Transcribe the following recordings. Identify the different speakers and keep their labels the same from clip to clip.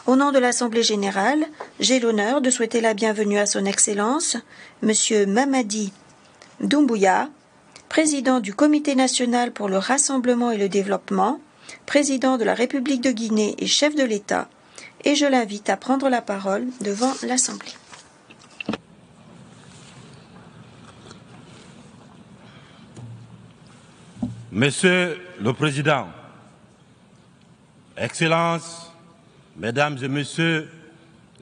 Speaker 1: Au nom de l'Assemblée générale, j'ai l'honneur de souhaiter la bienvenue à Son Excellence, Monsieur Mamadi Doumbouya, président du Comité national pour le rassemblement et le développement, président de la République de Guinée et chef de l'État, et je l'invite à prendre la parole devant l'Assemblée.
Speaker 2: Monsieur le Président, Excellences, Mesdames et Messieurs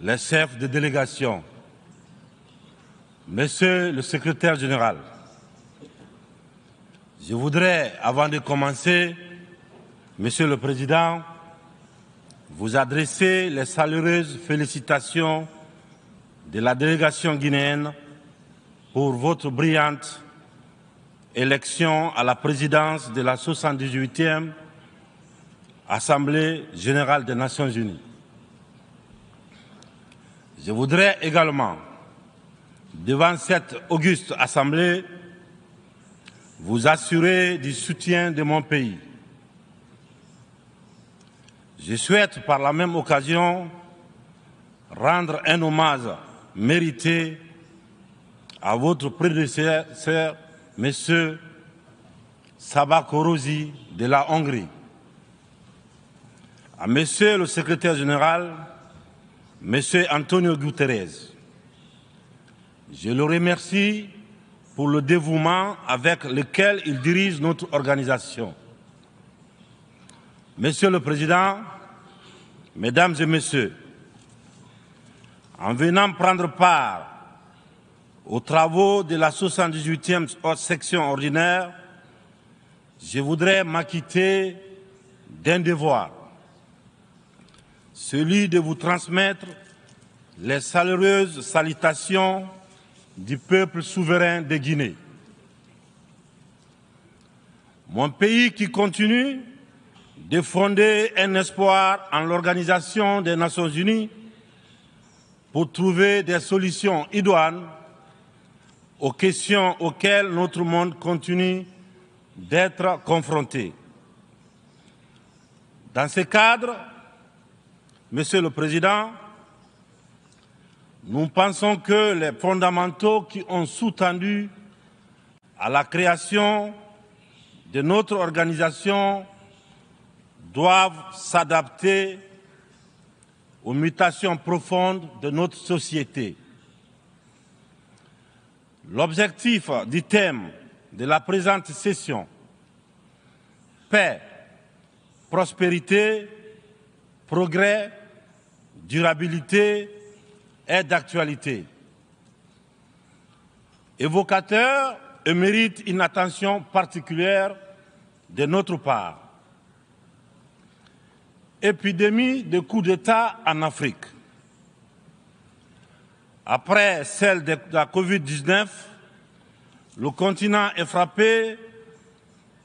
Speaker 2: les chefs de délégation, Monsieur le Secrétaire général, je voudrais, avant de commencer, Monsieur le Président, vous adresser les chaleureuses félicitations de la délégation guinéenne pour votre brillante élection à la présidence de la 78e Assemblée générale des Nations unies. Je voudrais également, devant cette auguste Assemblée, vous assurer du soutien de mon pays. Je souhaite par la même occasion rendre un hommage mérité à votre prédécesseur, M. Sabah Korosi de la Hongrie, à Monsieur le Secrétaire général, M. Antonio Guterres. Je le remercie pour le dévouement avec lequel il dirige notre organisation. Monsieur le Président, Mesdames et Messieurs, en venant prendre part aux travaux de la 78e section ordinaire, je voudrais m'acquitter d'un devoir, celui de vous transmettre les chaleureuses salutations du peuple souverain de Guinée. Mon pays qui continue de fonder un espoir en l'Organisation des Nations Unies pour trouver des solutions idoines aux questions auxquelles notre monde continue d'être confronté. Dans ce cadre, Monsieur le Président, nous pensons que les fondamentaux qui ont sous-tendu à la création de notre organisation doivent s'adapter aux mutations profondes de notre société. L'objectif du thème de la présente session, paix, prospérité, progrès, durabilité, est d'actualité. Évocateur et mérite une attention particulière de notre part. Épidémie de coups d'État en Afrique. Après celle de la Covid-19, le continent est frappé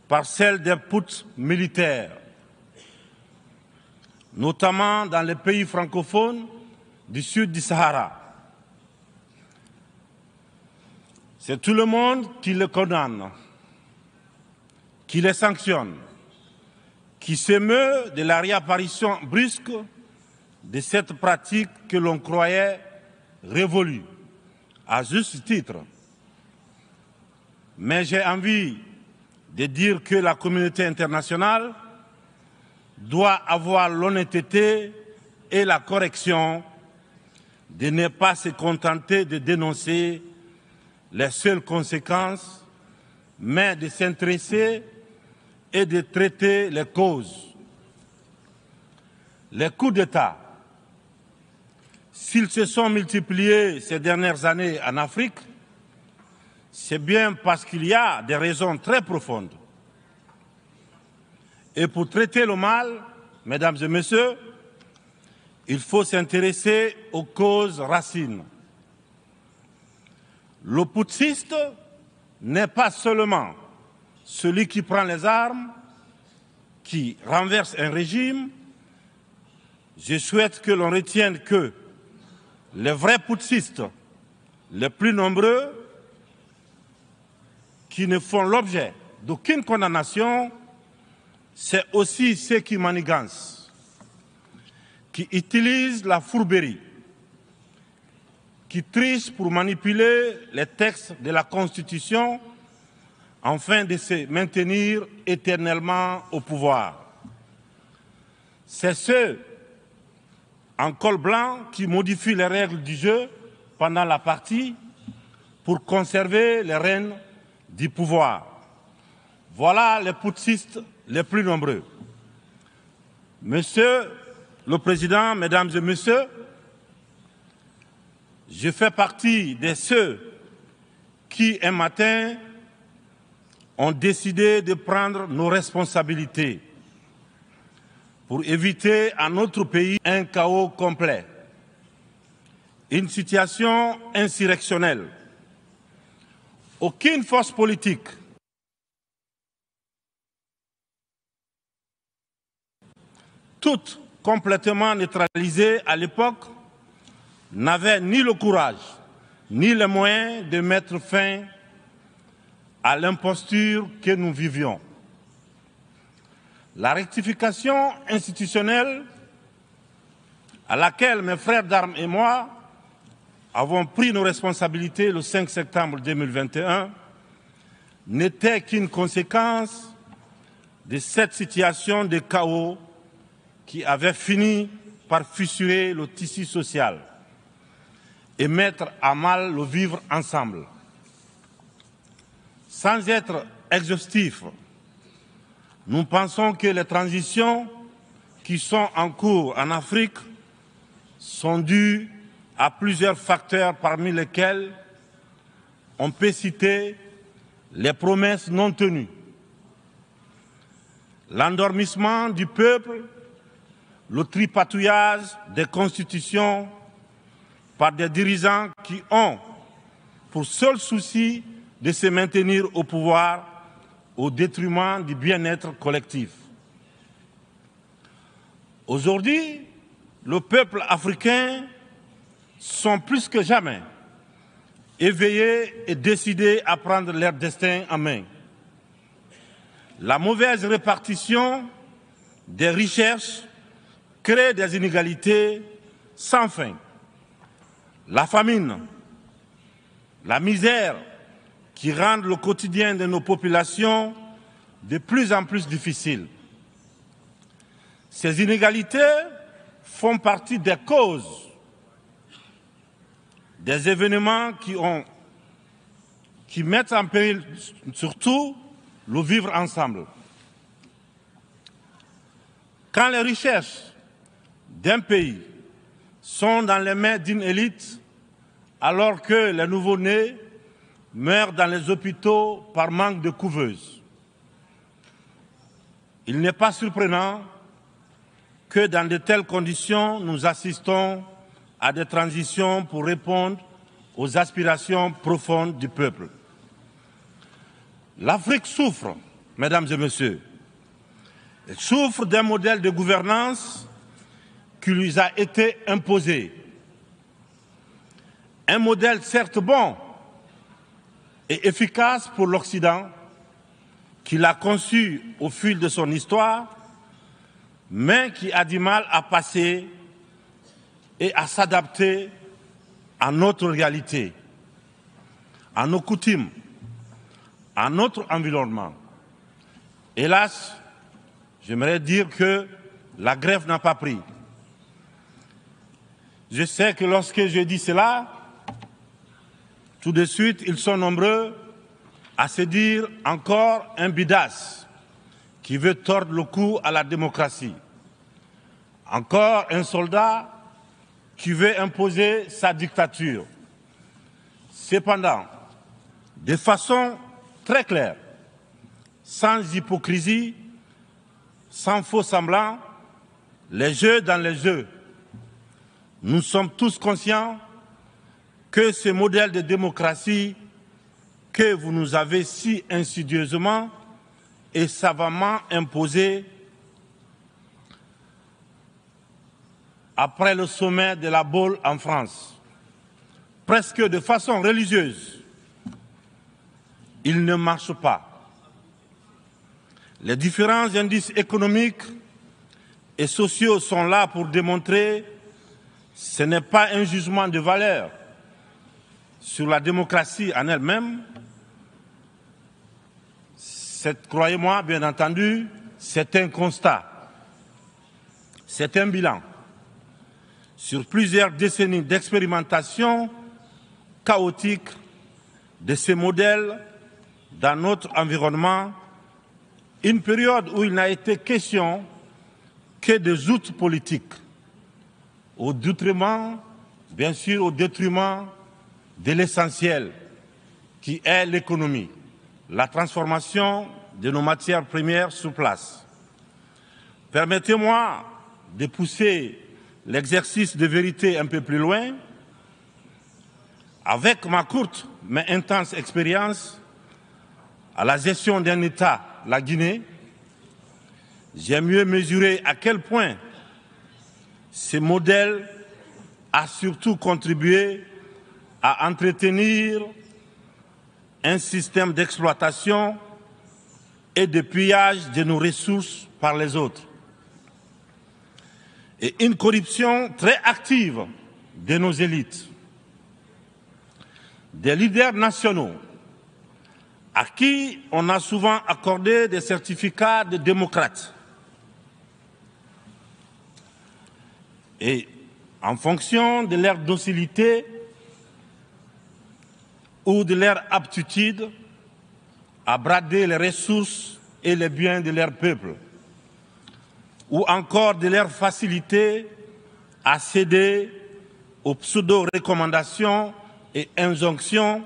Speaker 2: par celle des putsches militaires, notamment dans les pays francophones du sud du Sahara. C'est tout le monde qui le condamne, qui les sanctionne, qui s'émeut de la réapparition brusque de cette pratique que l'on croyait révolue, à juste titre. Mais j'ai envie de dire que la communauté internationale doit avoir l'honnêteté et la correction de ne pas se contenter de dénoncer les seules conséquences, mais de s'intéresser et de traiter les causes. Les coups d'État, s'ils se sont multipliés ces dernières années en Afrique, c'est bien parce qu'il y a des raisons très profondes. Et pour traiter le mal, mesdames et messieurs, il faut s'intéresser aux causes racines. Le putschiste n'est pas seulement celui qui prend les armes, qui renverse un régime. Je souhaite que l'on retienne que les vrais putschistes, les plus nombreux, qui ne font l'objet d'aucune condamnation, c'est aussi ceux qui manigancent, qui utilisent la fourberie, qui trichent pour manipuler les textes de la Constitution afin de se maintenir éternellement au pouvoir. C'est ceux en col blanc qui modifient les règles du jeu pendant la partie pour conserver les rênes du pouvoir. Voilà les putschistes les plus nombreux. Monsieur le Président, Mesdames et Messieurs, je fais partie de ceux qui, un matin, ont décidé de prendre nos responsabilités pour éviter à notre pays un chaos complet, une situation insurrectionnelle. Aucune force politique toutes complètement neutralisées à l'époque n'avaient ni le courage ni les moyens de mettre fin à l'imposture que nous vivions. La rectification institutionnelle à laquelle mes frères d'armes et moi avons pris nos responsabilités le 5 septembre 2021 n'était qu'une conséquence de cette situation de chaos qui avait fini par fissurer le tissu social et mettre à mal le vivre ensemble. Sans être exhaustif, nous pensons que les transitions qui sont en cours en Afrique sont dues à plusieurs facteurs parmi lesquels on peut citer les promesses non tenues, l'endormissement du peuple, le tripatouillage des constitutions par des dirigeants qui ont pour seul souci de se maintenir au pouvoir au détriment du bien-être collectif. Aujourd'hui, le peuple africain sont plus que jamais éveillés et décidés à prendre leur destin en main. La mauvaise répartition des richesses crée des inégalités sans fin. La famine, la misère qui rendent le quotidien de nos populations de plus en plus difficile. Ces inégalités font partie des causes des événements qui mettent en péril surtout le vivre ensemble. Quand les richesses d'un pays sont dans les mains d'une élite, alors que les nouveau-nés meurent dans les hôpitaux par manque de couveuses, il n'est pas surprenant que dans de telles conditions, nous assistons à des transitions pour répondre aux aspirations profondes du peuple. L'Afrique souffre, mesdames et messieurs. Elle souffre d'un modèle de gouvernance qui lui a été imposé. Un modèle certes bon et efficace pour l'Occident, qu'il a conçu au fil de son histoire, mais qui a du mal à passer et à s'adapter à notre réalité, à nos coutumes, à notre environnement. Hélas, j'aimerais dire que la grève n'a pas pris. Je sais que lorsque je dis cela, tout de suite, ils sont nombreux à se dire encore un bidas qui veut tordre le cou à la démocratie. Encore un soldat qui veut imposer sa dictature. Cependant, de façon très claire, sans hypocrisie, sans faux semblant, les jeux dans les jeux. Nous sommes tous conscients que ce modèle de démocratie que vous nous avez si insidieusement et savamment imposé après le sommet de la Baule en France, presque de façon religieuse, il ne marche pas. Les différents indices économiques et sociaux sont là pour démontrer que ce n'est pas un jugement de valeur sur la démocratie en elle-même. Croyez-moi, bien entendu, c'est un constat, c'est un bilan sur plusieurs décennies d'expérimentation chaotique de ces modèles dans notre environnement, une période où il n'a été question que des outils politiques, au détriment, bien sûr, au détriment de l'essentiel, qui est l'économie, la transformation de nos matières premières sur place. Permettez-moi de pousser l'exercice de vérité un peu plus loin. Avec ma courte mais intense expérience à la gestion d'un État, la Guinée, j'ai mieux mesuré à quel point ce modèle a surtout contribué à entretenir un système d'exploitation et de pillage de nos ressources par les autres, et une corruption très active de nos élites, des leaders nationaux à qui on a souvent accordé des certificats de démocrates. Et en fonction de leur docilité ou de leur aptitude à brader les ressources et les biens de leur peuple, ou encore de leur facilité à céder aux pseudo-recommandations et injonctions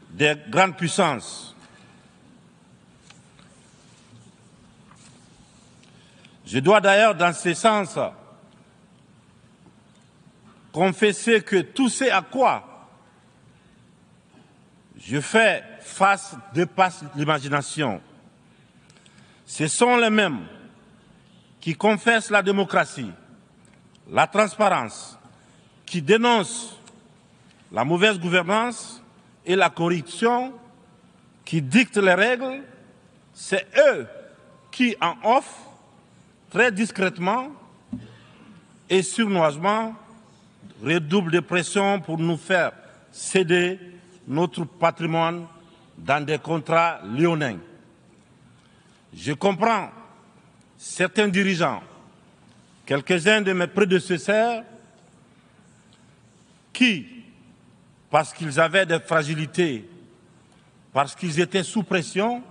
Speaker 2: des grandes puissances. Je dois d'ailleurs, dans ce sens, confesser que tout ce à quoi je fais face dépasse l'imagination. Ce sont les mêmes qui confessent la démocratie, la transparence, qui dénoncent la mauvaise gouvernance et la corruption, qui dictent les règles. C'est eux qui, en off, très discrètement et sournoisement, redoublent de pression pour nous faire céder notre patrimoine dans des contrats léonins. Je comprends certains dirigeants, quelques-uns de mes prédécesseurs, qui, parce qu'ils avaient des fragilités, parce qu'ils étaient sous pression,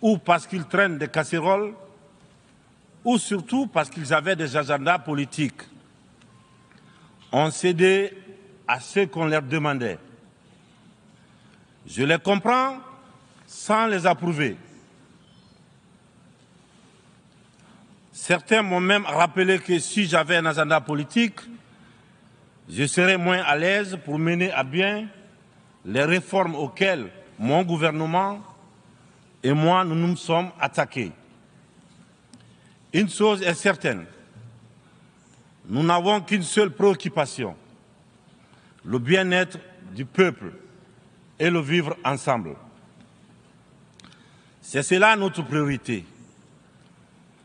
Speaker 2: ou parce qu'ils traînent des casseroles, ou surtout parce qu'ils avaient des agendas politiques, ont cédé à ce qu'on leur demandait. Je les comprends sans les approuver. Certains m'ont même rappelé que si j'avais un agenda politique, je serais moins à l'aise pour mener à bien les réformes auxquelles mon gouvernement et moi nous nous sommes attaqués. Une chose est certaine, nous n'avons qu'une seule préoccupation, le bien-être du peuple et le vivre ensemble. C'est cela notre priorité.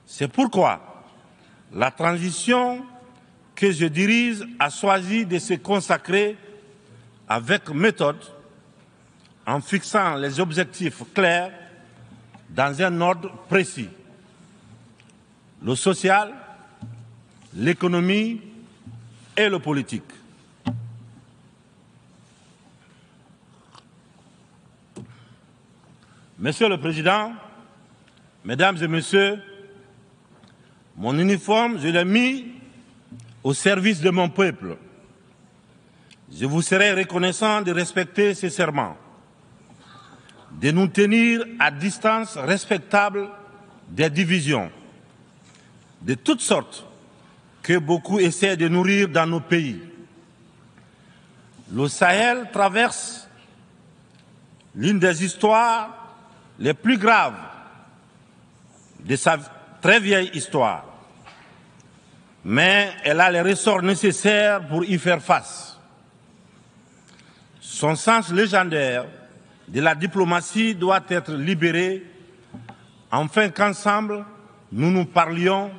Speaker 2: C'est pourquoi la transition que je dirige a choisi de se consacrer avec méthode en fixant les objectifs clairs dans un ordre précis. Le social, l'économie et le politique. Monsieur le Président, Mesdames et Messieurs, mon uniforme, je l'ai mis au service de mon peuple. Je vous serai reconnaissant de respecter ces serments, de nous tenir à distance respectable des divisions, de toutes sortes que beaucoup essaient de nourrir dans nos pays. Le Sahel traverse l'une des histoires les plus graves de sa très vieille histoire, mais elle a les ressorts nécessaires pour y faire face. Son sens légendaire de la diplomatie doit être libéré afin qu'ensemble, nous nous parlions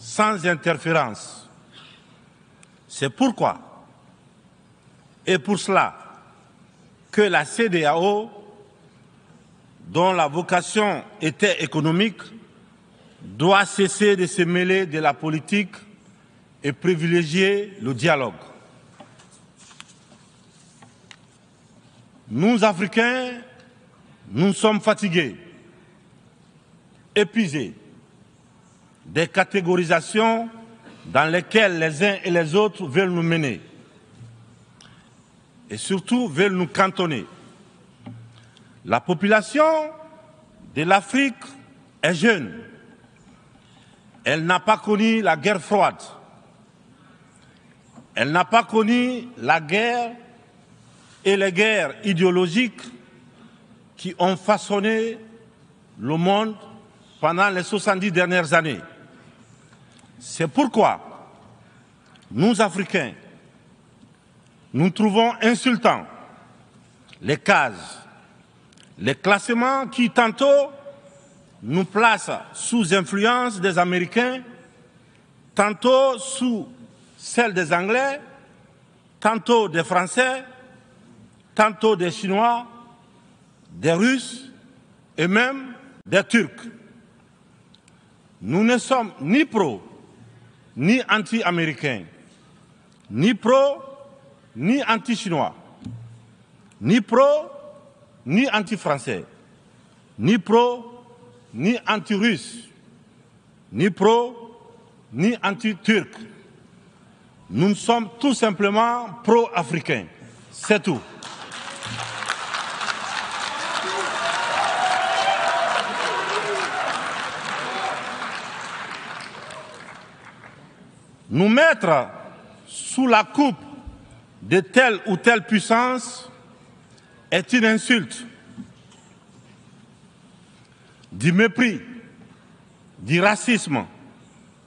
Speaker 2: sans interférence. C'est pourquoi, et pour cela, que la CEDEAO, dont la vocation était économique, doit cesser de se mêler de la politique et privilégier le dialogue. Nous, Africains, nous sommes fatigués, épuisés des catégorisations dans lesquelles les uns et les autres veulent nous mener et surtout veulent nous cantonner. La population de l'Afrique est jeune. Elle n'a pas connu la guerre froide. Elle n'a pas connu la guerre et les guerres idéologiques qui ont façonné le monde pendant les 70 dernières années. C'est pourquoi nous, Africains, nous trouvons insultants les cases, les classements qui tantôt nous placent sous influence des Américains, tantôt sous celle des Anglais, tantôt des Français, tantôt des Chinois, des Russes et même des Turcs. Nous ne sommes ni pro, ni anti-américains, ni pro, ni anti-chinois, ni pro, ni anti-français, ni pro, ni anti-russe, ni pro, ni anti-turc. Nous sommes tout simplement pro-africains. C'est tout. Nous mettre sous la coupe de telle ou telle puissance est une insulte, du mépris, du racisme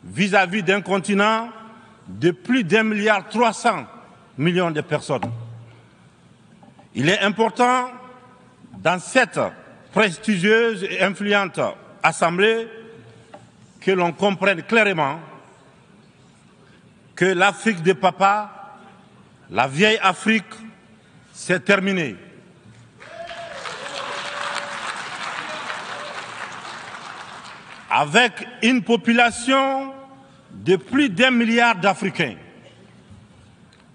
Speaker 2: vis-à-vis d'un continent de plus d'1,3 milliard de personnes. Il est important, dans cette prestigieuse et influente assemblée, que l'on comprenne clairement que l'Afrique de papa, la vieille Afrique, c'est terminé. Avec une population de plus d'1 milliard d'Africains,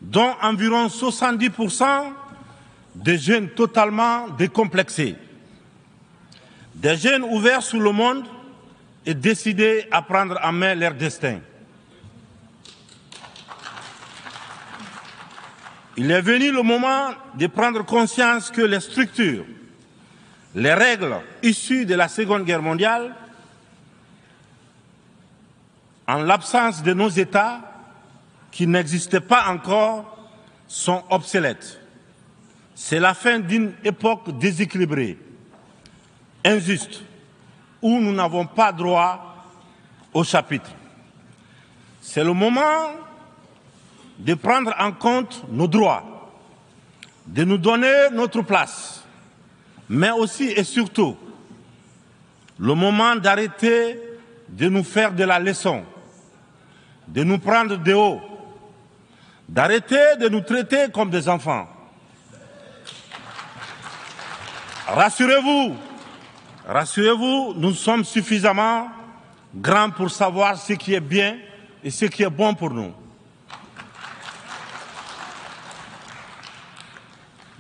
Speaker 2: dont environ 70% de jeunes totalement décomplexés, des jeunes ouverts sur le monde et décidés à prendre en main leur destin. Il est venu le moment de prendre conscience que les structures, les règles issues de la Seconde Guerre mondiale, en l'absence de nos États qui n'existaient pas encore, sont obsolètes. C'est la fin d'une époque déséquilibrée, injuste, où nous n'avons pas droit au chapitre. C'est le moment de prendre en compte nos droits, de nous donner notre place, mais aussi et surtout le moment d'arrêter de nous faire de la leçon, de nous prendre de haut, d'arrêter de nous traiter comme des enfants. Rassurez-vous, rassurez-vous, nous sommes suffisamment grands pour savoir ce qui est bien et ce qui est bon pour nous.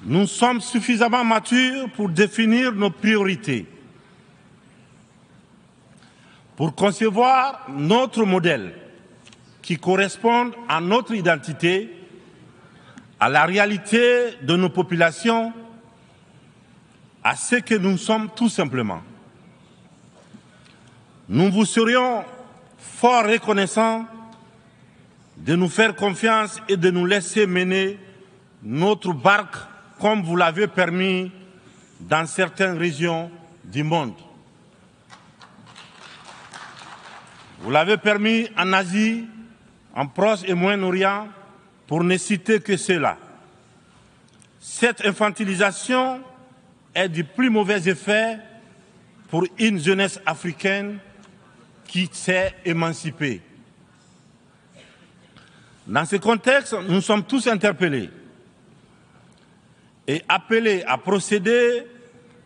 Speaker 2: Nous sommes suffisamment matures pour définir nos priorités, pour concevoir notre modèle qui corresponde à notre identité, à la réalité de nos populations, à ce que nous sommes tout simplement. Nous vous serions fort reconnaissants de nous faire confiance et de nous laisser mener notre barque comme vous l'avez permis dans certaines régions du monde. Vous l'avez permis en Asie, en Proche et Moyen-Orient, pour ne citer que cela. Cette infantilisation est du plus mauvais effet pour une jeunesse africaine qui s'est émancipée. Dans ce contexte, nous sommes tous interpellés et appelés à procéder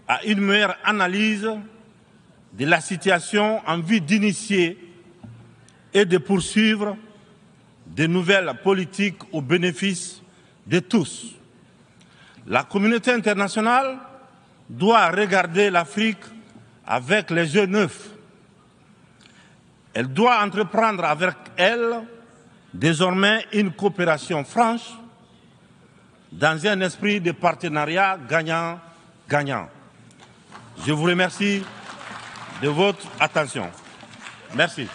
Speaker 2: à une meilleure analyse de la situation en vue d'initier et de poursuivre de nouvelles politiques au bénéfice de tous. La communauté internationale doit regarder l'Afrique avec les yeux neufs. Elle doit entreprendre avec elle désormais une coopération franche dans un esprit de partenariat gagnant-gagnant. Je vous remercie de votre attention. Merci.